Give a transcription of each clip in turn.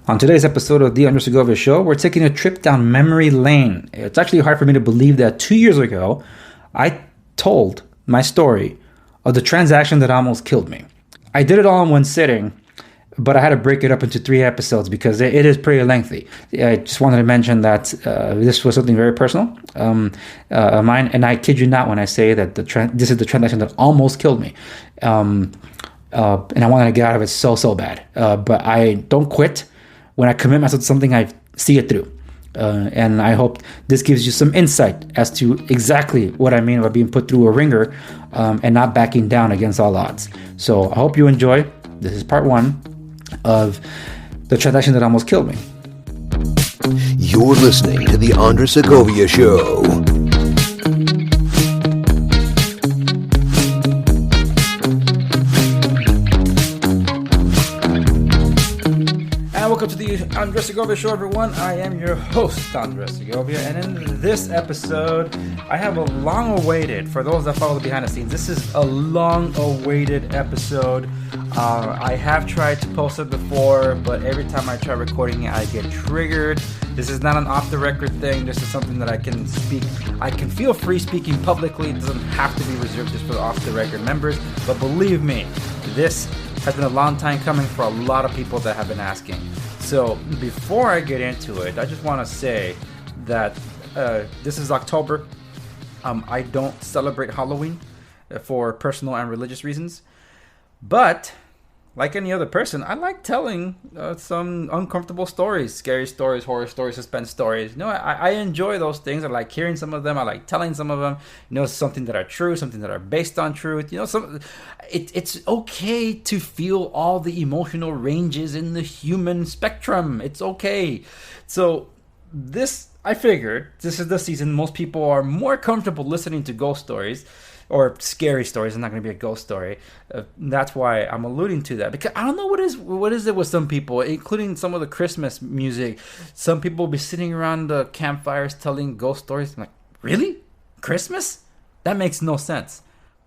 On today's episode of the Andres Segovia Show, we're taking a trip down memory lane. It's actually hard for me to believe that 2 years ago, I told my story of the transaction that almost killed me. I did it all in one sitting, but I had to break it up into 3 episodes because it is pretty lengthy. I just wanted to mention that this was something very personal of mine, and I kid you not when I say that this is the transaction that almost killed me. And I wanted to get out of it so bad. But I don't quit. When I commit myself to something, I see it through. And I hope this gives you some insight as to exactly what I mean by being put through a ringer and not backing down against all odds. So I hope you enjoy. This is part 1 of the transaction that almost killed me. You're listening to the Andres Segovia Show. Welcome to the Andres Segovia Show, everyone. I am your host, Andres Segovia, and in this episode, I have a long-awaited, for those that follow the behind the scenes, this is a long-awaited episode. I have tried to post it before, but every time I try recording it, I get triggered. This is not an off-the-record thing. This is something that I can speak. I can feel free speaking publicly. It doesn't have to be reserved just for the off-the-record members, but believe me, this has been a long time coming for a lot of people that have been asking. So before I get into it, I just want to say that this is October. I don't celebrate Halloween for personal and religious reasons. But like any other person, I like telling some uncomfortable stories, scary stories, horror stories, suspense stories. You know, I enjoy those things. I like hearing some of them. I like telling some of them. You know, something that are true, something that are based on truth. You know, it's okay to feel all the emotional ranges in the human spectrum. It's okay. So I figured this is the season most people are more comfortable listening to ghost stories. Or scary stories. It's not going to be a ghost story. That's why I'm alluding to that. Because I don't know what is it with some people, including some of the Christmas music. Some people will be sitting around the campfires telling ghost stories. I'm like, really? Christmas? That makes no sense.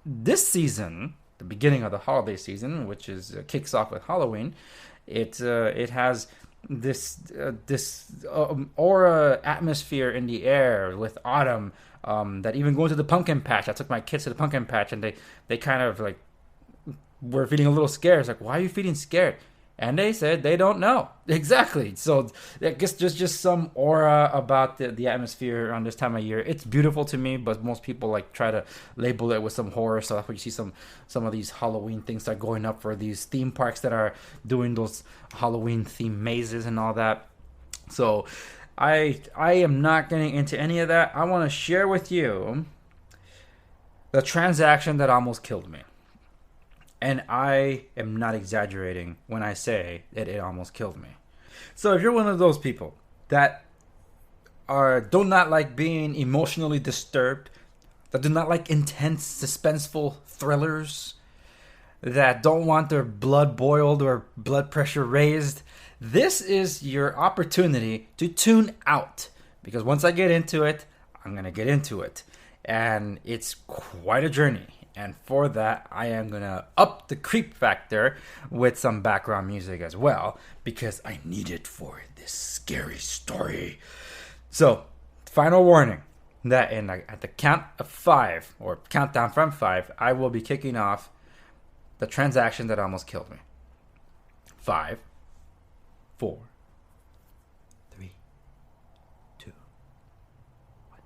This season, the beginning of the holiday season, which kicks off with Halloween, it has this aura atmosphere in the air with autumn. That even going to the pumpkin patch. I took my kids to the pumpkin patch, and they kind of like were feeling a little scared. It's like, why are you feeling scared? And they said they don't know exactly. So I guess just some aura about the atmosphere around this time of year. It's beautiful to me, but most people like try to label it with some horror. So that's why you see some of these Halloween things start going up for these theme parks that are doing those Halloween themed mazes and all that. So I am not getting into any of that. I want to share with you the transaction that almost killed me. And I am not exaggerating when I say that it almost killed me. So if you're one of those people that do not like being emotionally disturbed, that do not like intense, suspenseful thrillers, that don't want their blood boiled or blood pressure raised, this is your opportunity to tune out. Because once I get into it, I'm going to get into it. And it's quite a journey. And for that, I am going to up the creep factor with some background music as well. Because I need it for this scary story. So, final warning. That at the count of 5, or countdown from 5, I will be kicking off the transaction that almost killed me. 5, 4, 3, 2, 1.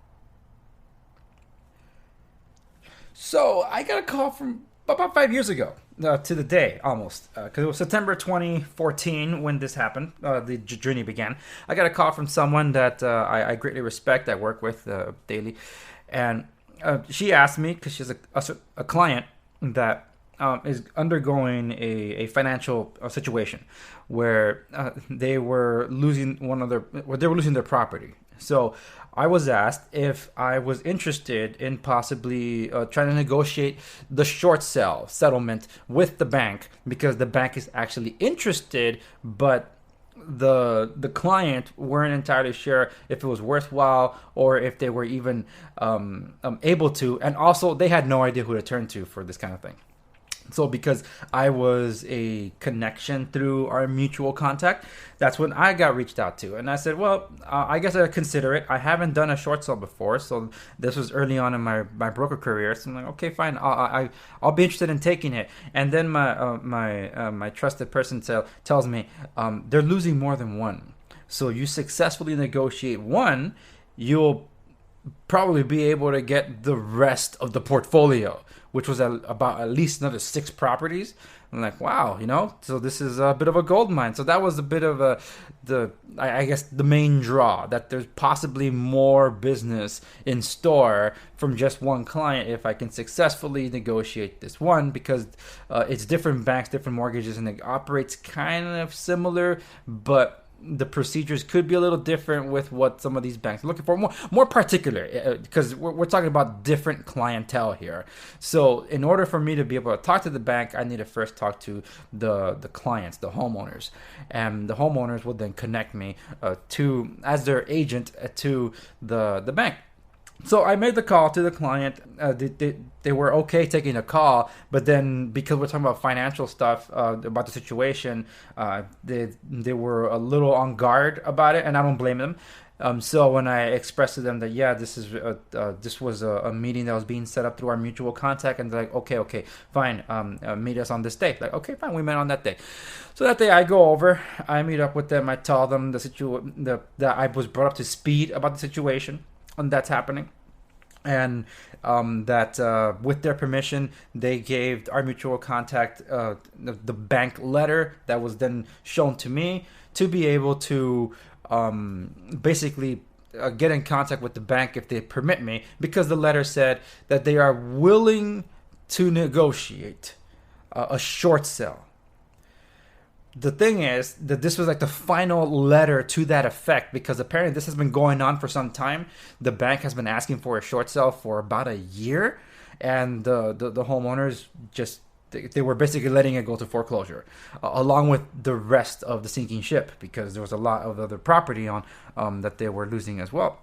So I got a call from about 5 years ago, to the day almost, because it was September 2014 when this happened. The journey began. I got a call from someone that I greatly respect. I work with daily, and she asked me because she's a client that is undergoing a financial situation where they were losing their property. So I was asked if I was interested in possibly trying to negotiate the short sale settlement with the bank, because the bank is actually interested, but the client weren't entirely sure if it was worthwhile or if they were even able to, and also they had no idea who to turn to for this kind of thing. So because I was a connection through our mutual contact, that's when I got reached out to. And I said, well, I guess I'd consider it. I haven't done a short sale before. So this was early on in my broker career. So I'm like, okay, fine. I'll be interested in taking it. And then my trusted person tells me they're losing more than one. So you successfully negotiate one, you'll probably be able to get the rest of the portfolio, which was about at least another 6 properties. I'm like, wow, so this is a bit of a gold mine. So that was a bit of I guess the main draw, that there's possibly more business in store from just one client if I can successfully negotiate this one, because it's different banks, different mortgages, and it operates kind of similar, but the procedures could be a little different with what some of these banks are looking for. More particular, because we're talking about different clientele here. So in order for me to be able to talk to the bank, I need to first talk to the clients, the homeowners. And the homeowners will then connect me as their agent to the bank. So I made the call to the client. They were okay taking a call, but then because we're talking about financial stuff, about the situation, they were a little on guard about it, and I don't blame them. So when I expressed to them that, yeah, this was a meeting that was being set up through our mutual contact, and they're like, okay, fine, meet us on this day. Like, okay, fine, we met on that day. So that day I go over, I meet up with them, I tell them that I was brought up to speed about the situation and that's happening, and that with their permission, they gave our mutual contact the bank letter that was then shown to me to be able to basically get in contact with the bank if they permit me, because the letter said that they are willing to negotiate a short sale. The thing is that this was like the final letter to that effect, because apparently this has been going on for some time. The bank has been asking for a short sale for about a year, and the homeowners just, they were basically letting it go to foreclosure, along with the rest of the sinking ship, because there was a lot of other property on that they were losing as well.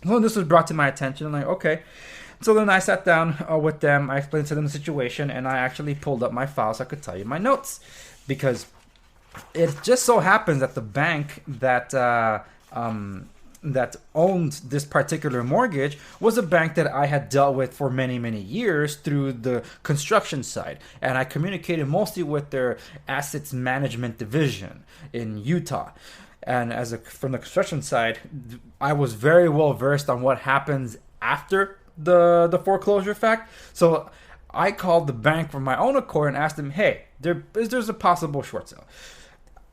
So this was brought to my attention. I'm like, okay. So then I sat down with them. I explained to them the situation, and I actually pulled up my file so I could tell you my notes, because it just so happens that the bank that owned this particular mortgage was a bank that I had dealt with for many, many years through the construction side. And I communicated mostly with their assets management division in Utah. And from the construction side, I was very well versed on what happens after the foreclosure fact. So I called the bank from my own accord and asked them, hey, there's a possible short sale.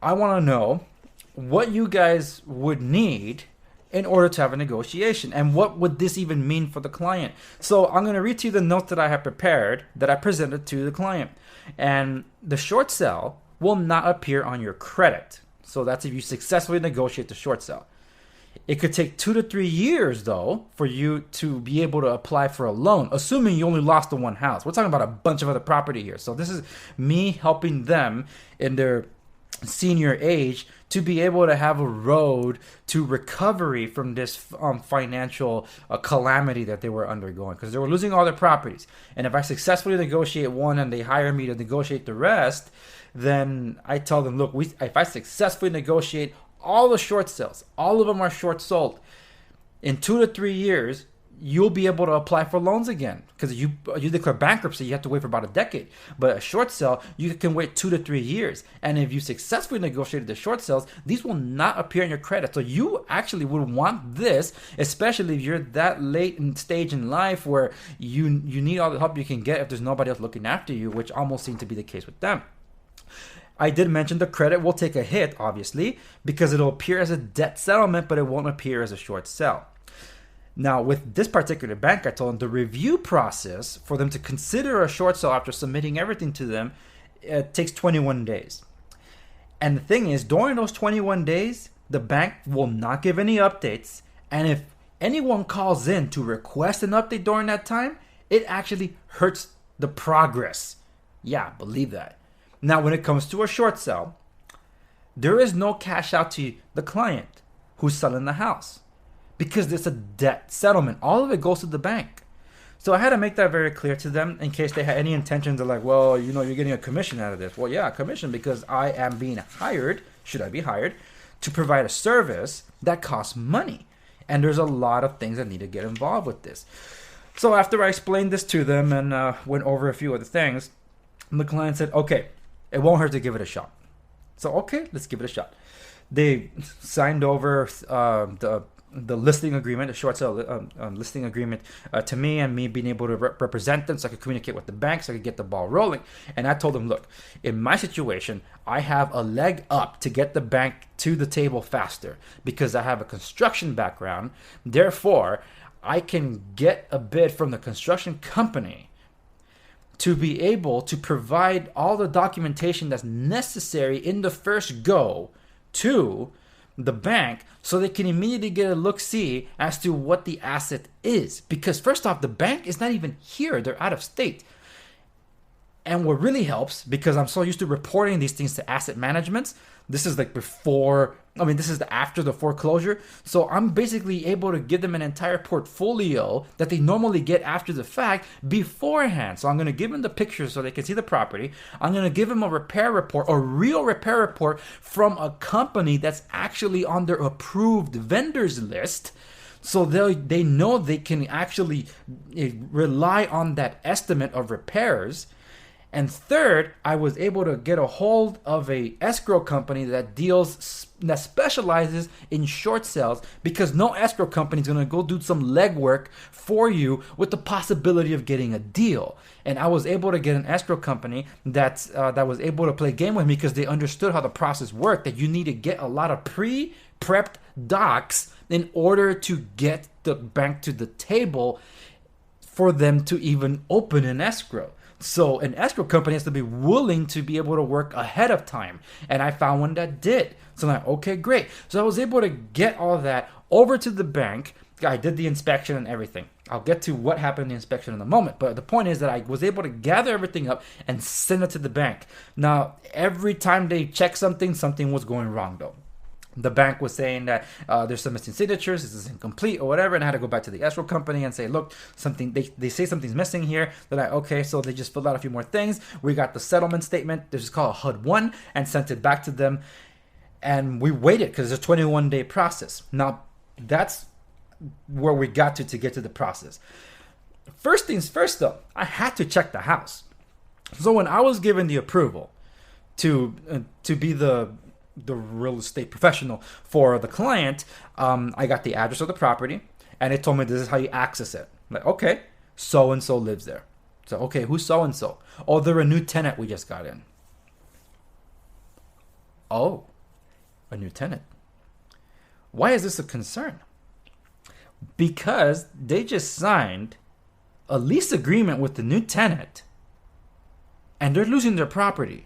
I want to know what you guys would need in order to have a negotiation, and what would this even mean for the client. So I'm going to read to you the note that I have prepared that I presented to the client. And the short sale will not appear on your credit. So that's if you successfully negotiate the short sale. It could take 2 to 3 years, though, for you to be able to apply for a loan, assuming you only lost the one house. We're talking about a bunch of other property here. So this is me helping them in their senior age to be able to have a road to recovery from this financial calamity that they were undergoing, because they were losing all their properties. And if I successfully negotiate one and they hire me to negotiate the rest, then I tell them, look, if I successfully negotiate all the short sales, all of them are short sold, in 2 to 3 years, you'll be able to apply for loans again, because you declare bankruptcy, you have to wait for about a decade. But a short sale, you can wait 2 to 3 years. And if you successfully negotiated the short sales, these will not appear in your credit. So you actually would want this, especially if you're that late in stage in life where you need all the help you can get if there's nobody else looking after you, which almost seemed to be the case with them. I did mention the credit will take a hit, obviously, because it'll appear as a debt settlement, but it won't appear as a short sale. Now, with this particular bank, I told them the review process for them to consider a short sale after submitting everything to them, it takes 21 days. And the thing is, during those 21 days, the bank will not give any updates. And if anyone calls in to request an update during that time, it actually hurts the progress. Yeah, believe that. Now, when it comes to a short sale, there is no cash out to the client who's selling the house, because it's a debt settlement. All of it goes to the bank. So I had to make that very clear to them in case they had any intentions of like, well, you're getting a commission out of this. Well, yeah, a commission because I am being hired, should I be hired, to provide a service that costs money. And there's a lot of things that need to get involved with this. So after I explained this to them and went over a few other things, the client said, okay, it won't hurt to give it a shot. So, okay, let's give it a shot. They signed over the listing agreement, a short sale listing agreement to me, and me being able to represent them so I could communicate with the bank so I could get the ball rolling. And I told them, look, in my situation, I have a leg up to get the bank to the table faster because I have a construction background. Therefore, I can get a bid from the construction company to be able to provide all the documentation that's necessary in the first go to the bank so they can immediately get a look-see as to what the asset is. Because first off, the bank is not even here. They're out of state. And what really helps, because I'm so used to reporting these things to asset managements, this is like this is after the foreclosure. So I'm basically able to give them an entire portfolio that they normally get after the fact beforehand. So I'm going to give them the pictures so they can see the property. I'm going to give them a repair report, a real repair report from a company that's actually on their approved vendors list. So they know they can actually rely on that estimate of repairs. And third, I was able to get a hold of a escrow company that specializes in short sales, because no escrow company is going to go do some legwork for you with the possibility of getting a deal. And I was able to get an escrow company that was able to play game with me because they understood how the process worked, that you need to get a lot of pre-prepped docs in order to get the bank to the table for them to even open an escrow. So an escrow company has to be willing to be able to work ahead of time. And I found one that did. So I'm like, okay, great. So I was able to get all that over to the bank. I did the inspection and everything. I'll get to what happened in the inspection in a moment. But the point is that I was able to gather everything up and send it to the bank. Now, every time they checked something was going wrong though. The bank was saying that there's some missing signatures, this is incomplete or whatever, and I had to go back to the escrow company and say, look, they say something's missing here. They're like, okay, so they just filled out a few more things. We got the settlement statement, this is called HUD-1, and sent it back to them. And we waited because it's a 21-day process. Now, that's where we got to get to the process. First things first, though, I had to check the house. So when I was given the approval to be the real estate professional for the client, I got the address of the property, and it told me this is how you access it. I'm like, okay, so-and-so lives there. So, okay, who's so-and-so? Oh, they're a new tenant we just got in. Oh, a new tenant. Why is this a concern? Because they just signed a lease agreement with the new tenant, and they're losing their property.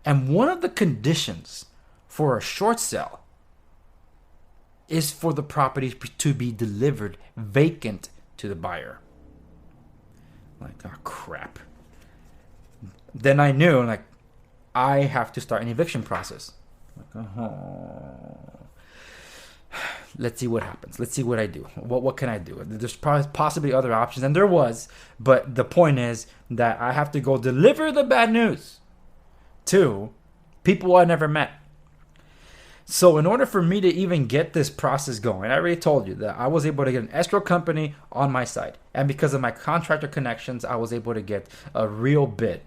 And one of the conditions for a short sale is for the property to be delivered vacant to the buyer. Like, oh, crap. Then I knew, like, I have to start an eviction process. Like, let's see what happens. Let's see what I do. What can I do? There's possibly other options, and there was. But the point is that I have to go deliver the bad news to people I never met. So in order for me to even get this process going, I already told you that I was able to get an escrow company on my side. And because of my contractor connections, I was able to get a real bid.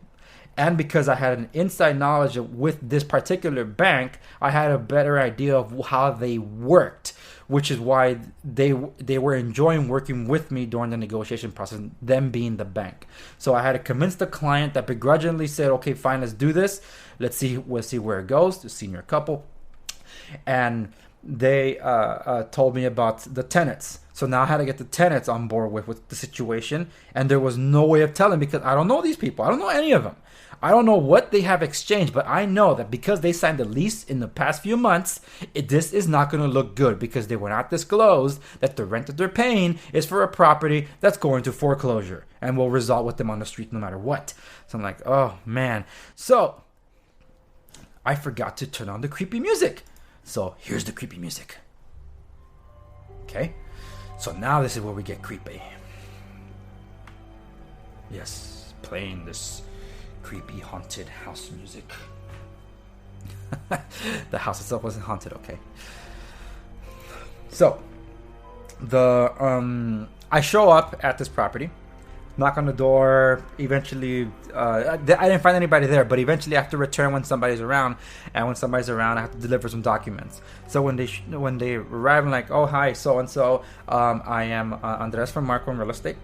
And because I had an inside knowledge with this particular bank, I had a better idea of how they worked, which is why they were enjoying working with me during the negotiation process, them being the bank. So I had to convince the client that begrudgingly said, okay, fine, let's do this. We'll see where it goes, the senior couple. And they told me about the tenants. So now I had to get the tenants on board with the situation. And there was no way of telling because I don't know these people. I don't know any of them. I don't know what they have exchanged, but I know that because they signed the lease in the past few months, this is not going to look good because they were not disclosed that the rent that they're paying is for a property that's going to foreclosure and will result with them on the street no matter what. So I'm like, oh man. So I forgot to turn on the creepy music. So here's the creepy music. Okay. So now this is where we get creepy. Yes, playing this creepy haunted house music. The house itself wasn't haunted, okay? So, I show up at this property, knock on the door. Eventually, I didn't find anybody there, but eventually I have to return when somebody's around. And when somebody's around, I have to deliver some documents. So when they arrive, I'm like, oh, hi, so-and-so. I am Andres from Marco Real Estate.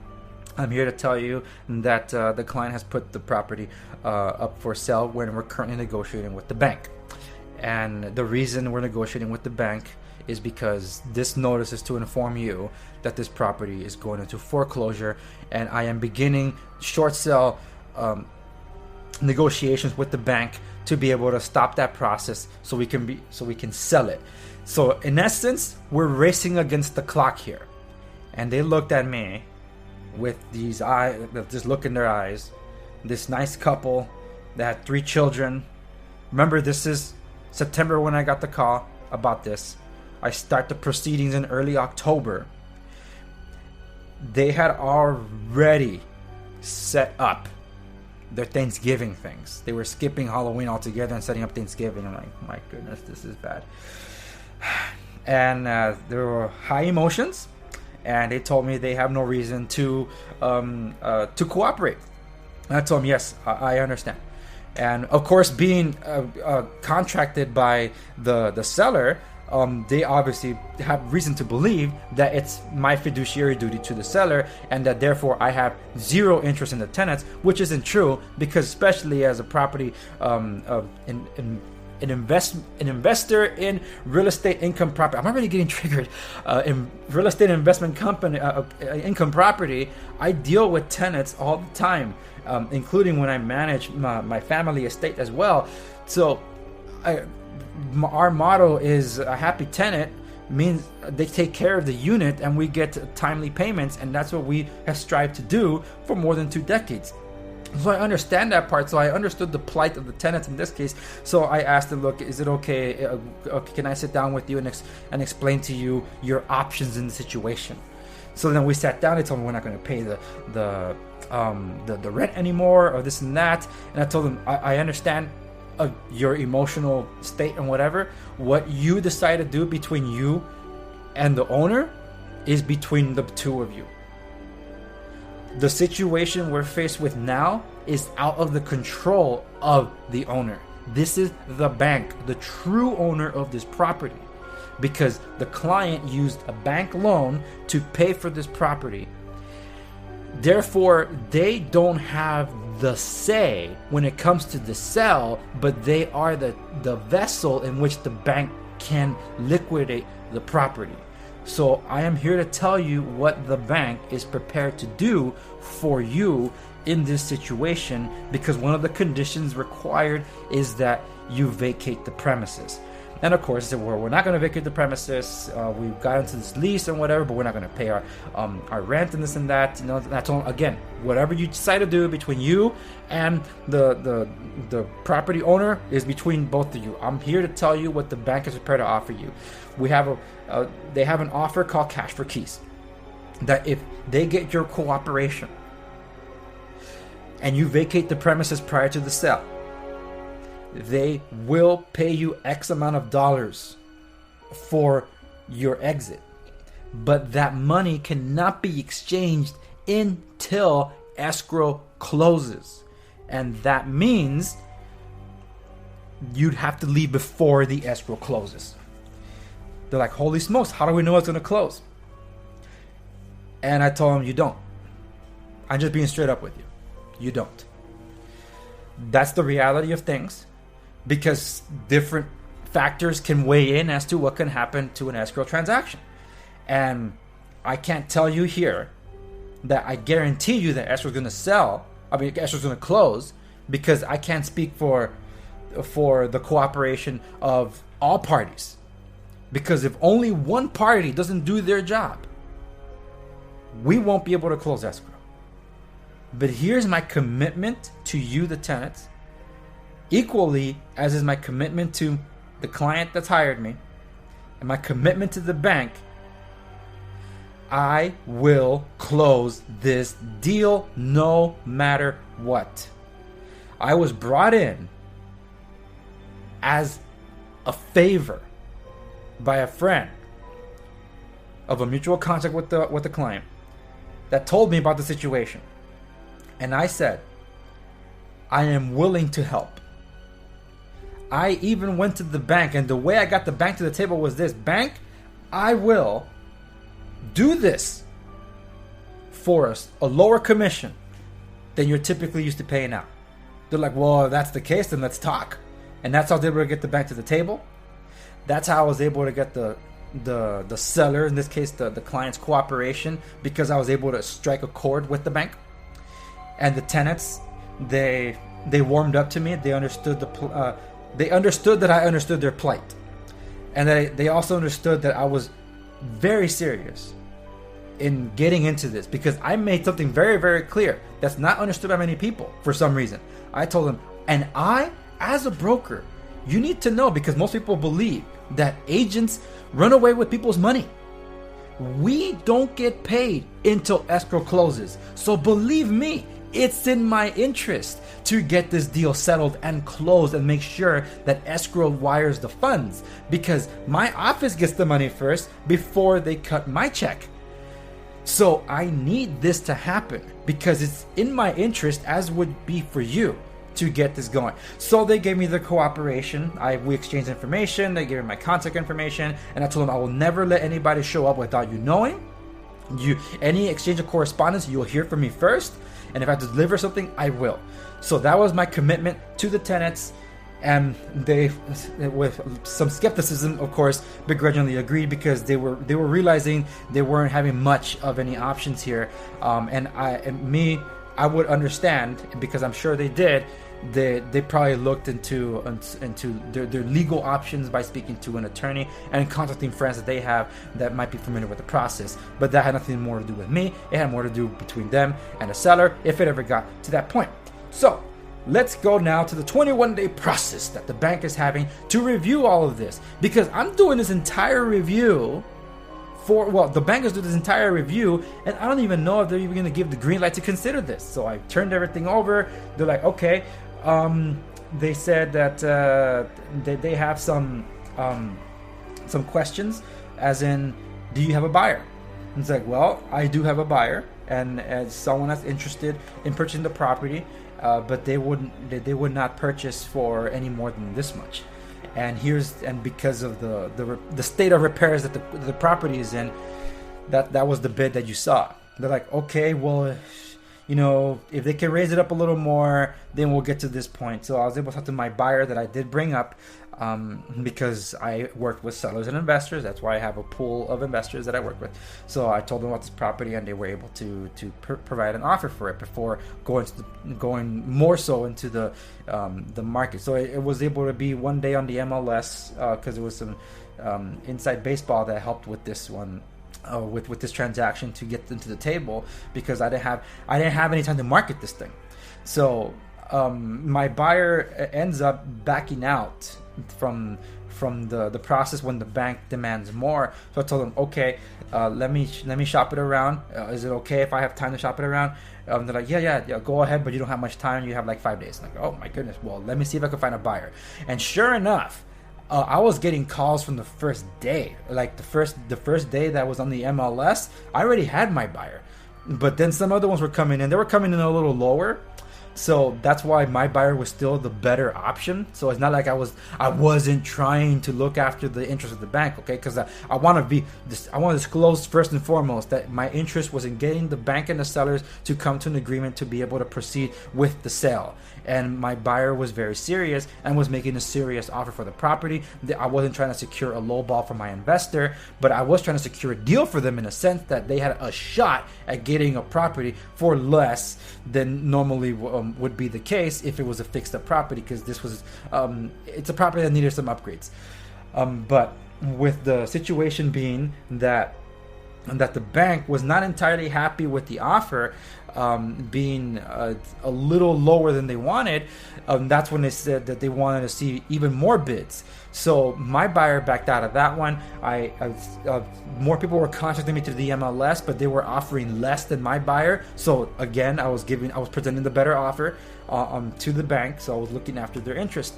I'm here to tell you that the client has put the property up for sale when we're currently negotiating with the bank. And the reason we're negotiating with the bank is because this notice is to inform you that this property is going into foreclosure, and I am beginning short sale negotiations with the bank to be able to stop that process so we can sell it. So in essence, we're racing against the clock here. And they looked at me with these eyes, this look in their eyes, this nice couple that had 3 children. Remember, this is September when I got the call about this. I start the proceedings in early October. They had already set up their Thanksgiving things. They were skipping Halloween altogether and setting up Thanksgiving. I'm like, my goodness, this is bad. And there were high emotions, and they told me they have no reason to cooperate. And I told them, yes, I understand. And of course, being contracted by the seller, they obviously have reason to believe that it's my fiduciary duty to the seller, and that therefore I have zero interest in the tenants, which isn't true, because especially as a property an investor in real estate income property. I'm already getting triggered. In real estate investment company income property, I deal with tenants all the time, including when I manage my family estate as well. So our motto is a happy tenant means they take care of the unit and we get timely payments, and that's what we have strived to do for more than 2 decades. So I understand that part. So I understood the plight of the tenants in this case. So I asked them, look, is it okay? Can I sit down with you and explain to you your options in the situation? So then we sat down. They told me we're not going to pay the rent anymore, or this and that. And I told them, I understand your emotional state and whatever. What you decide to do between you and the owner is between the two of you. The situation we're faced with now is out of the control of the owner. This is the bank, the true owner of this property, because the client used a bank loan to pay for this property. Therefore, they don't have the say when it comes to the sale, but they are the vessel in which the bank can liquidate the property. So I am here to tell you what the bank is prepared to do for you in this situation, because one of the conditions required is that you vacate the premises. And of course, we're not going to vacate the premises. We've got into this lease and whatever, but we're not going to pay our rent and this and that. You know, that's all. Again, whatever you decide to do between you and the property owner is between both of you. I'm here to tell you what the bank is prepared to offer you. We have they have an offer called Cash for Keys, that if they get your cooperation and you vacate the premises prior to the sale, they will pay you X amount of dollars for your exit. But that money cannot be exchanged until escrow closes. And that means you'd have to leave before the escrow closes. They're like, holy smokes, how do we know it's going to close? And I told them, you don't. I'm just being straight up with you. You don't. That's the reality of things, because different factors can weigh in as to what can happen to an escrow transaction. And I can't tell you here that I guarantee you that escrow is going to sell. I mean, escrow is going to close, because I can't speak for the cooperation of all parties. Because if only one party doesn't do their job, we won't be able to close escrow. But here's my commitment to you, the tenants, equally as is my commitment to the client that's hired me, and my commitment to the bank. I will close this deal no matter what. I was brought in as a favor by a friend of a mutual contact with the client that told me about the situation. And I said, I am willing to help. I even went to the bank, and the way I got the bank to the table was this: bank, I will do this for us, a lower commission than you're typically used to paying out. They're like, well, if that's the case, then let's talk. And that's how I was able to get the bank to the table. That's how I was able to get the seller, in this case the client's cooperation, because I was able to strike a chord with the bank. And the tenants, they warmed up to me. They understood they understood that I understood their plight, and they also understood that I was very serious in getting into this, because I made something very, very clear that's not understood by many people for some reason. I told them, and I, as a broker, you need to know, because most people believe that agents run away with people's money. We don't get paid until escrow closes. So believe me, it's in my interest to get this deal settled and closed and make sure that escrow wires the funds, because my office gets the money first before they cut my check. So I need this to happen because it's in my interest, as would be for you, to get this going. So they gave me the cooperation. We exchanged information. They gave me my contact information, and I told them I will never let anybody show up without you knowing. Any exchange of correspondence, you'll hear from me first, and if I deliver something, I will. So that was my commitment to the tenants, and they, with some skepticism, of course, begrudgingly agreed, because they were realizing they weren't having much of any options here. I would understand, because I'm sure they did. They probably looked into their legal options by speaking to an attorney and contacting friends that they have that might be familiar with the process. But that had nothing more to do with me. It had more to do between them and the seller, if it ever got to that point. So let's go now to the 21-day process that the bank is having to review all of this, because I'm doing this entire review. The bankers do this entire review, and I don't even know if they're even going to give the green light to consider this. So I turned everything over. They're like, okay. They said that they have some questions, as in, do you have a buyer? And it's like, well, I do have a buyer, and as someone that's interested in purchasing the property, but they would not purchase for any more than this much. And because of the state of repairs that the property is in, that was the bid that you saw. They're like, okay, well, if they can raise it up a little more, then we'll get to this point. So I was able to talk to my buyer that I did bring up, because I worked with sellers and investors. That's why I have a pool of investors that I work with. So I told them about this property, and they were able to provide an offer for it before going more so into the market. So it was able to be one day on the MLS, because there was some inside baseball that helped with this one. With this transaction to get them to the table, because I didn't have any time to market this thing. So my buyer ends up backing out from the process when the bank demands more. So I told them, okay, let me shop it around. Is it okay if I have time to shop it around? They're like, yeah, go ahead, but you don't have much time. You have like 5 days. I'm like, oh my goodness. Well, let me see if I can find a buyer. And sure enough, I was getting calls from the first day. Like the first day that was on the MLS, I already had my buyer. But then some other ones were coming in. They were coming in a little lower. So that's why my buyer was still the better option. So it's not like I wasn't trying to look after the interest of the bank, okay? Because I want to disclose first and foremost that my interest was in getting the bank and the sellers to come to an agreement to be able to proceed with the sale. And my buyer was very serious and was making a serious offer for the property. I wasn't trying to secure a low ball for my investor, but I was trying to secure a deal for them in a sense that they had a shot at getting a property for less than normally would be the case if it was a fixed up property, because this was it's a property that needed some upgrades. But with the situation being that and that the bank was not entirely happy with the offer, being a little lower than they wanted. That's when they said that they wanted to see even more bids. So my buyer backed out of that one. More people were contacting me through the MLS, but they were offering less than my buyer. So again, I was presenting the better offer to the bank. So I was looking after their interest.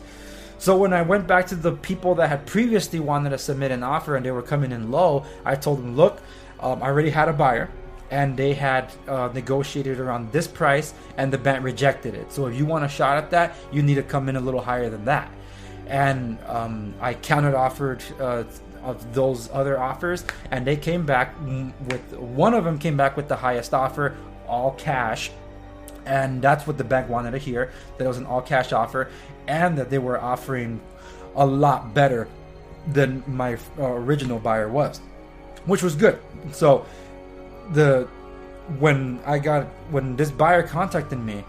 So when I went back to the people that had previously wanted to submit an offer and they were coming in low, I told them, look, I already had a buyer, and they had negotiated around this price, and the bank rejected it. So if you want a shot at that, you need to come in a little higher than that. And I counter offered of those other offers, and they came back with, one of them came back with the highest offer, all cash. And that's what the bank wanted to hear, that it was an all cash offer, and that they were offering a lot better than my original buyer was, which was good. So when this buyer contacted me,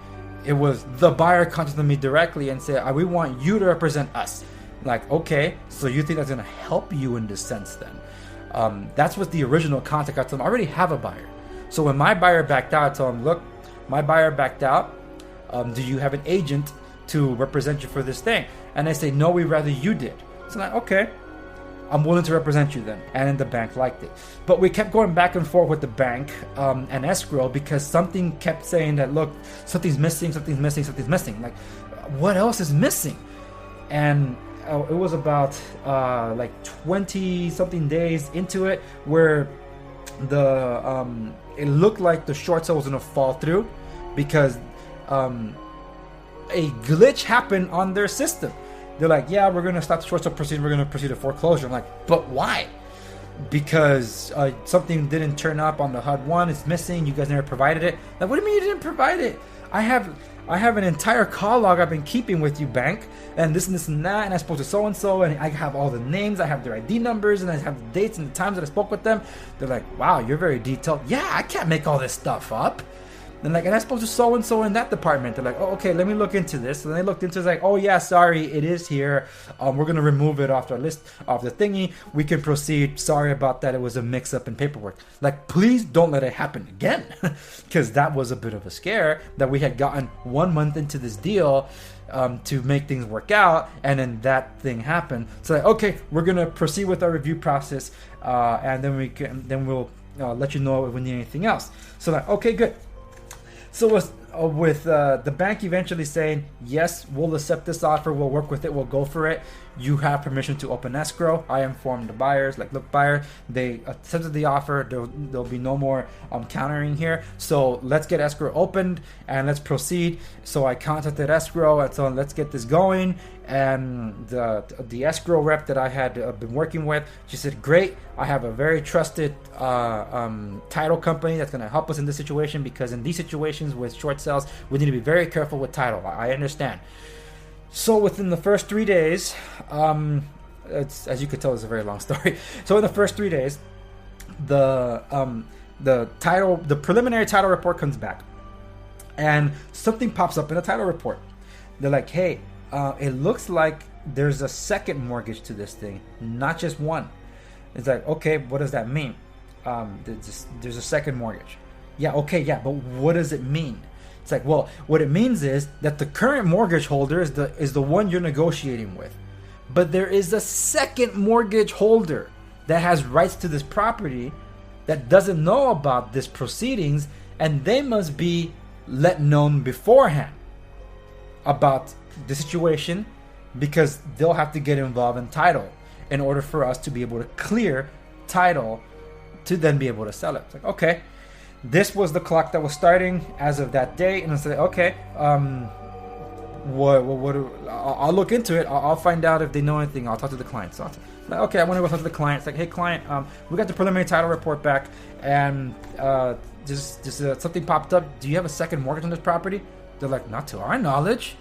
it was the buyer contacted me directly and said, we want you to represent us. Like, okay, so you think that's going to help you in this sense then? That's what the original contact. I told them, I already have a buyer. So when my buyer backed out, I told him, look, my buyer backed out. Do you have an agent to represent you for this thing? And they say, no, we'd rather you did. So I'm like, okay, I'm willing to represent you then. And then the bank liked it. But we kept going back and forth with the bank and escrow, because something kept saying that, look, something's missing. Like, what else is missing? And it was about like 20 something days into it where it looked like the short sale was going to fall through, because a glitch happened on their system. They're like, yeah, we're going to stop the short sale proceeding. We're going to proceed to foreclosure. I'm like, but why? Because something didn't turn up on the HUD-1. It's missing. You guys never provided it. Like, what do you mean you didn't provide it? I have an entire call log I've been keeping with you, bank, and this and that, and I spoke to so-and-so, and I have all the names, I have their ID numbers, and I have the dates and the times that I spoke with them. They're like, wow, you're very detailed. Yeah, I can't make all this stuff up. And I spoke to so-and-so in that department. They're like, oh, okay, let me look into this. And they looked into it, like, oh yeah, sorry, it is here. We're going to remove it off the list, off the thingy. We can proceed. Sorry about that. It was a mix-up in paperwork. Like, please don't let it happen again. Because that was a bit of a scare that we had gotten 1 month into this deal to make things work out. And then that thing happened. So, like, okay, we're going to proceed with our review process. And then we'll let you know if we need anything else. So, like, okay, good. So with the bank eventually saying, yes, we'll accept this offer, we'll work with it, we'll go for it. You have permission to open escrow. I informed the buyers, like, look, buyer, they accepted the offer. There'll be no more countering here. So let's get escrow opened and let's proceed. So I contacted escrow and so let's get this going. And the escrow rep that I had been working with, she said, great, I have a very trusted title company that's going to help us in this situation, because in these situations with short sales, we need to be very careful with title. I understand. So within the first 3 days, it's, as you could tell, it's a very long story. So in the first 3 days, the preliminary title report comes back, and something pops up in the title report. They're like, hey, it looks like there's a second mortgage to this thing, not just one. It's like, okay, what does that mean? There's a second mortgage. Yeah, okay, yeah, but what does it mean? It's like, well, what it means is that the current mortgage holder is the one you're negotiating with. But there is a second mortgage holder that has rights to this property that doesn't know about this proceedings, and they must be let known beforehand about the situation, because they'll have to get involved in title in order for us to be able to clear title to then be able to sell it. It's like, okay. This was the clock that was starting as of that day, and I said, okay, I'll look into it. I'll find out if they know anything. I'll talk to the client. So like, okay, I want to go talk to the client. It's like, hey, client, we got the preliminary title report back, and just something popped up. Do you have a second mortgage on this property? They're like, not to our knowledge.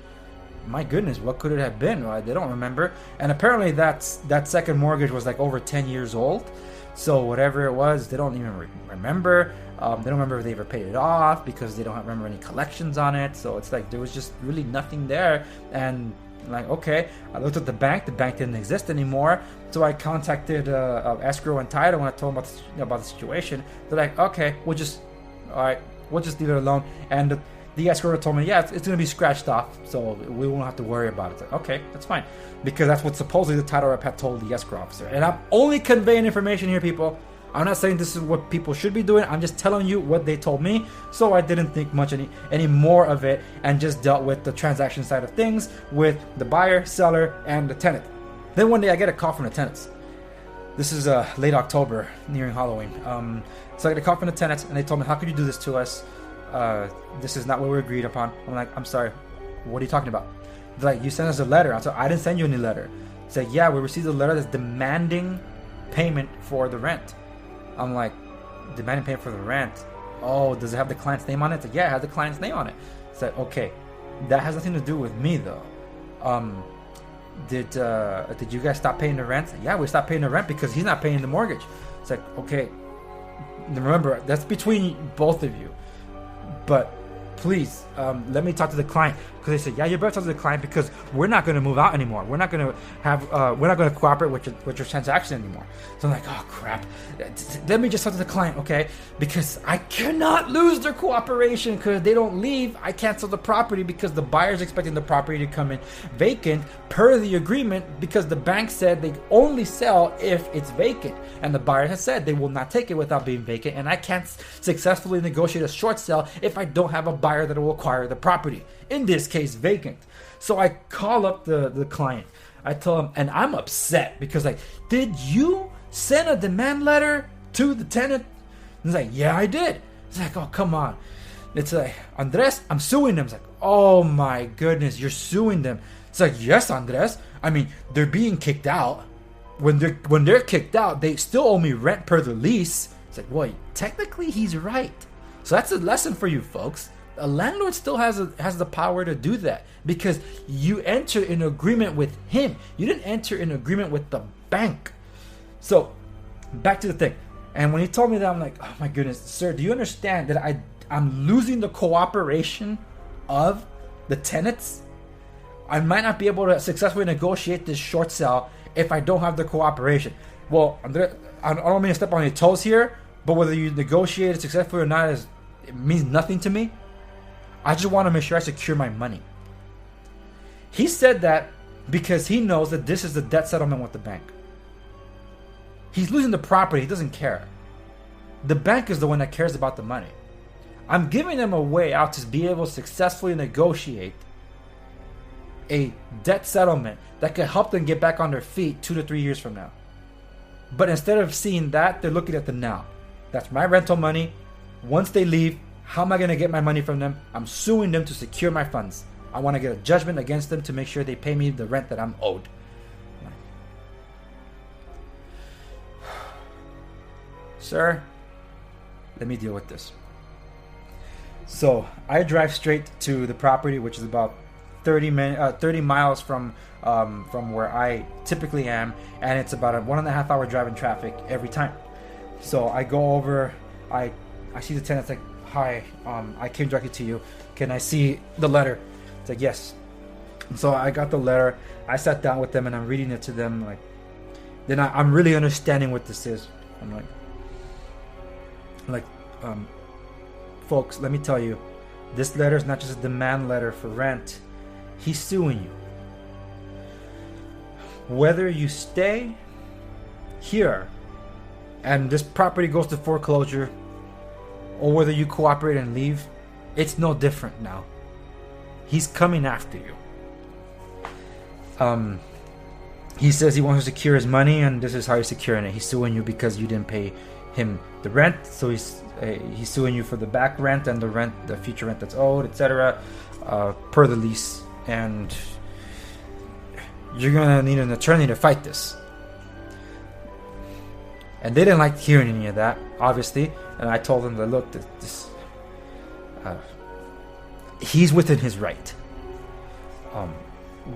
My goodness, what could it have been? They don't remember. And apparently that second mortgage was like over 10 years old. So whatever it was, they don't even remember. They don't remember if they ever paid it off, because they don't remember any collections on it. So it's like there was just really nothing there. And Like, okay. I looked at the bank didn't exist anymore, so I contacted escrow and title when I told them about the situation. They're like, okay, we'll just leave it alone. And the escrow told me, yeah, it's going to be scratched off, so we won't have to worry about it. Like, okay, that's fine, because that's what supposedly the title rep had told the escrow officer. And I'm only conveying information here, people. I'm not saying this is what people should be doing. I'm just telling you what they told me. So I didn't think much any more of it, and just dealt with the transaction side of things with the buyer, seller, and the tenant. Then one day I get a call from the tenants. This is late October, nearing Halloween. So I get a call from the tenants, and they told me, how could you do this to us? This is not what we agreed upon. I'm like, I'm sorry, what are you talking about? They're like, you sent us a letter. I said, I didn't send you any letter. It's like, yeah, we received a letter that's demanding payment for the rent. I'm like, demanding payment for the rent? Oh, does it have the client's name on it? It's like, yeah, it has the client's name on it. It's like, okay, that has nothing to do with me though. Did you guys stop paying the rent? Yeah, we stopped paying the rent because he's not paying the mortgage. It's like, okay, remember, that's between both of you. But please, let me talk to the client. Because they said, yeah, you better talk to the client, because we're not going to move out anymore. We're not going to cooperate with your transaction anymore. So I'm like, oh crap. Let me just talk to the client, okay? Because I cannot lose their cooperation, because they don't leave. I cancel the property because the buyer's expecting the property to come in vacant per the agreement, because the bank said they only sell if it's vacant. And the buyer has said they will not take it without being vacant. And I can't successfully negotiate a short sale if I don't have a buyer that will acquire the property. In this case, vacant. So I call up the client. I tell him, and I'm upset because, like, did you send a demand letter to the tenant? He's like, yeah, I did. It's like, oh, come on. It's like, Andres, I'm suing them. It's like, oh my goodness, you're suing them. It's like, yes, Andres. I mean, they're being kicked out. When they're kicked out, they still owe me rent per the lease. It's like, well, technically he's right. So that's a lesson for you folks. A landlord still has the power to do that, because you enter an agreement with him. You didn't enter an agreement with the bank. So back to the thing. And when he told me that, I'm like, oh my goodness, sir, do you understand that I'm losing the cooperation of the tenants? I might not be able to successfully negotiate this short sale if I don't have the cooperation. Well, I don't mean to step on your toes here, but whether you negotiate it successfully or not it means nothing to me. I just want to make sure I secure my money. He said that because he knows that this is the debt settlement with the bank. He's losing the property. He doesn't care. The bank is the one that cares about the money. I'm giving them a way out to be able to successfully negotiate a debt settlement that could help them get back on their feet 2 to 3 years from now. But instead of seeing that, they're looking at the now. That's my rental money. Once they leave, how am I going to get my money from them? I'm suing them to secure my funds. I want to get a judgment against them to make sure they pay me the rent that I'm owed. Sir, let me deal with this. So I drive straight to the property, which is about 30 miles from where I typically am, and it's about a 1.5 hour drive in traffic every time. So I go over, I see the tenant, it's like, hi, I came directly to you. Can I see the letter? It's like, yes. And so I got the letter. I sat down with them and I'm reading it to them. Like, then I'm really understanding what this is. I'm like, folks, let me tell you, this letter is not just a demand letter for rent. He's suing you. Whether you stay here and this property goes to foreclosure, or whether you cooperate and leave, it's no different now. He's coming after you. He says he wants to secure his money, and this is how he's securing it. He's suing you because you didn't pay him the rent, so he's suing you for the back rent and the future rent that's owed, etc., per the lease. And you're gonna need an attorney to fight this. And they didn't like hearing any of that, obviously. And I told them that, look, he's within his right.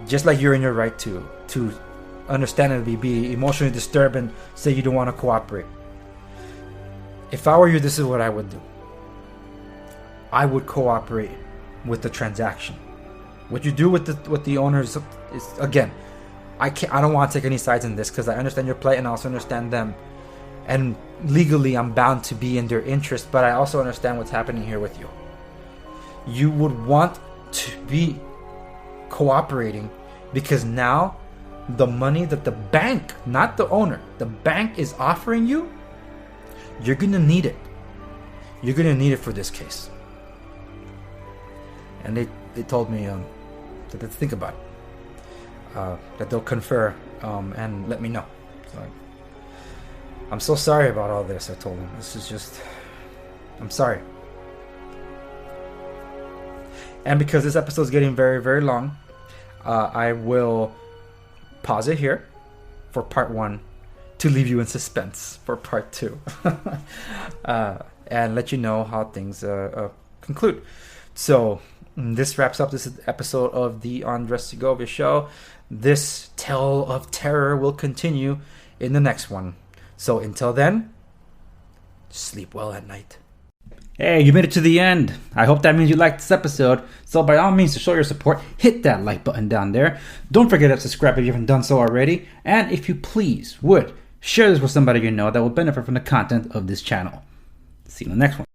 Just like you're in your right to understandably be emotionally disturbed and say you don't want to cooperate. If I were you, this is what I would do. I would cooperate with the transaction. What you do with the owners is, again, I don't want to take any sides in this because I understand your plight and I also understand them. And legally, I'm bound to be in their interest, but I also understand what's happening here with you. You would want to be cooperating because now the money that the bank, not the owner, the bank is offering you, you're going to need it. You're going to need it for this case. And they told me that to think about it. That they'll confer and let me know. So I'm so sorry about all this, I told them. This is just... I'm sorry. And because this episode is getting very, very long, I will pause it here for part 1 to leave you in suspense for part 2. And let you know how things conclude. So this wraps up this episode of the Andres Segovia Show. This tale of terror will continue in the next one. So until then, sleep well at night. Hey, you made it to the end. I hope that means you liked this episode. So by all means, to show your support, hit that like button down there. Don't forget to subscribe if you haven't done so already. And if you please would, share this with somebody you know that will benefit from the content of this channel. See you in the next one.